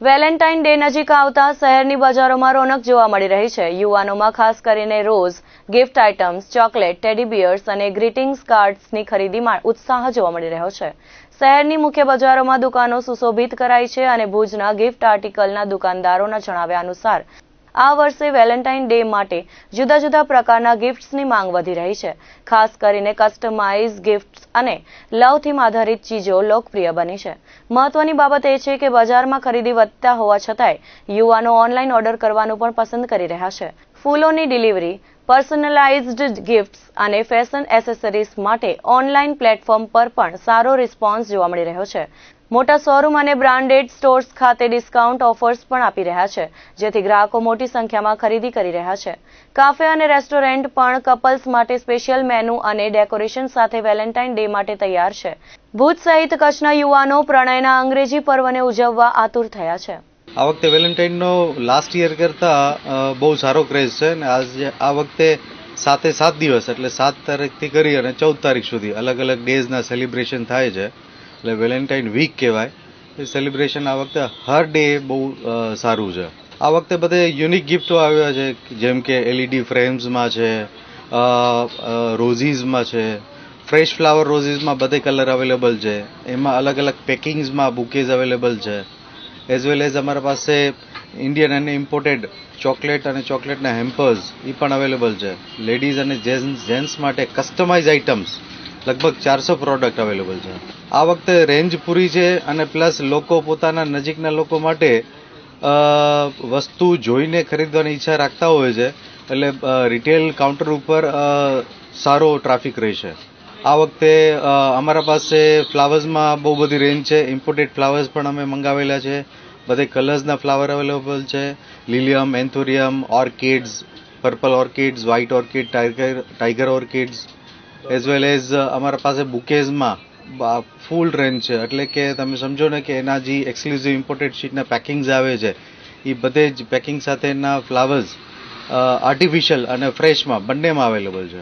Valentine day નજીક આવતા શહેરની બજારોમાં રોનક જોવા મળી રહી છે। યુવાનોમાં ખાસ કરીને rose, gift items, chocolate, teddy bears અને ગ્રીટિંગ્સ કાર્ડ્સની ખરીદીમાં ઉત્સાહ જોવા મળી રહ્યો છે। શહેરની મુખ્ય બજારોમાં દુકાનો સુશોભિત કરાઈ છે અને ભુજના ગિફ્ટ આર્ટિકલના દુકાનદારોના જણાવ્યા અનુસાર આ વર્ષે વેલેન્ટાઇન ડે માટે જુદા જુદા પ્રકારના ગિફ્ટ્સની માંગ વધી રહી છે। ખાસ કરીને કસ્ટમાઇઝ ગિફ્ટ્સ અને લવ થીમ આધારિત ચીજો લોકપ્રિય બની છે। મહત્વની બાબત એ છે કે બજારમાં ખરીદી વધતા હોવા છતાંય યુવાનો ઓનલાઈન ઓર્ડર કરવાનું પણ પસંદ કરી રહ્યા છે। ફૂલોની ડિલિવરી, પર્સનલાઇઝ્ડ ગિફ્ટ્સ અને ફેશન એસેસરીઝ માટે ઓનલાઈન પ્લેટફોર્મ પર પણ સારો રિસ્પોન્સ જોવા મળી રહ્યો છે। મોટા શોરૂમ અને બ્રાન્ડેડ સ્ટોર્સ ખાતે ડિસ્કાઉન્ટ ઓફર્સ પણ આપી રહ્યા છે, જેથી ગ્રાહકો મોટી સંખ્યામાં ખરીદી કરી રહ્યા છે। કાફે અને રેસ્ટોરન્ટ પણ કપલ્સ માટે સ્પેશિયલ મેનુ અને ડેકોરેશન સાથે વેલેન્ટાઇન ડે માટે તૈયાર છે। ભુજ સહિત કચ્છના યુવાનો પ્રણયના અંગ્રેજી પર્વને ઉજવવા આતુર થયા છે। આ વખતે વેલેન્ટાઇનનો લાસ્ટ યર કરતાં બહુ સારો ક્રેઝ છે અને આ વખતે 7 દિવસ એટલે 7 તારીખથી કરી અને 14 તારીખ સુધી અલગ અલગ ડેઝના સેલિબ્રેશન થાય છે। એટલે વેલેન્ટાઇન વીક કહેવાય એ સેલિબ્રેશન આ વખતે હર ડે બહુ સારું છે। આ વખતે બધે યુનિક ગિફ્ટો આવ્યા છે, જેમ કે એલઈડી ફ્રેમ્સમાં છે, રોઝીસમાં છે, ફ્રેશ ફ્લાવર રોઝીસમાં બધે કલર અવેલેબલ છે, એમાં અલગ અલગ પેકિંગ્સમાં બુકેઝ અવેલેબલ છે, એઝ વેલ એઝ અમારા પાસે ઇન્ડિયન અને ઇમ્પોર્ટેડ ચોકલેટ અને ચોકલેટના હેમ્પર્સ એ પણ અવેલેબલ છે। લેડીઝ અને જેન્ટ્સ માટે કસ્ટમાઇઝ આઇટમ્સ લગભગ 400 પ્રોડક્ટ અવેલેબલ છે। આ વખતે રેન્જ પૂરી છે અને પ્લસ લોકો પોતાના નજીકના લોકો માટે વસ્તુ જોઈને ખરીદવાની ઈચ્છા રાખતા હોય છે, એટલે રિટેલ કાઉન્ટર ઉપર સારો ટ્રાફિક રહેશે। આ વખતે અમારા પાસે ફ્લાવર્સમાં બહુ બધી રેન્જ છે, ઇમ્પોર્ટેડ ફ્લાવર્સ પણ અમે મંગાવેલા છે, બધે કલર્સના ફ્લાવર અવેલેબલ છે, lilium, anthurium, orchids, purple orchids, white orchid, tiger orchids, as well as અમારા પાસે બુકેઝમાં ફૂલ રેન્જ છે, એટલે કે તમે સમજો ને કે એના જે એક્સક્લુઝિવ ઇમ્પોર્ટેડ શીટના પેકિંગ્સ આવે છે એ બધે જ પેકિંગ સાથેના ફ્લાવર્સ આર્ટિફિશિયલ અને ફ્રેશમાં બંનેમાં અવેલેબલ છે।